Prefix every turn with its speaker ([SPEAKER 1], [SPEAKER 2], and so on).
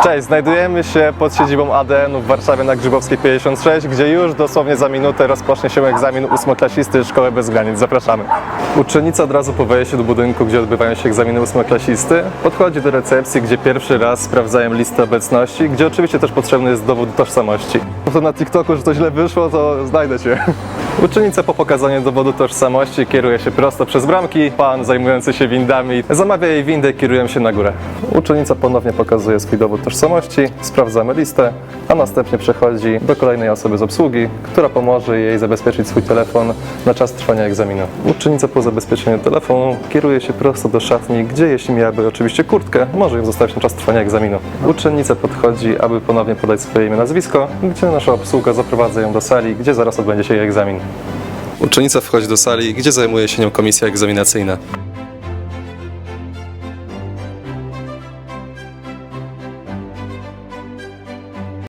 [SPEAKER 1] Cześć, znajdujemy się pod siedzibą ADN-u w Warszawie na Grzybowskiej 56, gdzie już dosłownie za minutę rozpocznie się egzamin ósmoklasisty Szkoły Bez Granic. Zapraszamy. Uczennica od razu po wejściu do budynku, gdzie odbywają się egzaminy ósmoklasisty, podchodzi do recepcji, gdzie pierwszy raz sprawdzają listę obecności, gdzie oczywiście też potrzebny jest dowód tożsamości. To na TikToku, że to źle wyszło, to znajdę Cię. Uczennica po pokazaniu dowodu tożsamości kieruje się prosto przez bramki. Pan zajmujący się windami zamawia jej windę i kierują się na górę. Uczennica ponownie pokazuje swój dowód tożsamości, sprawdzamy listę, a następnie przechodzi do kolejnej osoby z obsługi, która pomoże jej zabezpieczyć swój telefon na czas trwania egzaminu. Uczennica po zabezpieczeniu telefonu kieruje się prosto do szatni, gdzie jeśli miałaby oczywiście kurtkę, może ją zostawić na czas trwania egzaminu. Uczennica podchodzi, aby ponownie podać swoje imię, nazwisko, gdzie nasza obsługa zaprowadza ją do sali, gdzie zaraz odbędzie się jej egzamin. Uczennica wchodzi do sali, gdzie zajmuje się nią komisja egzaminacyjna.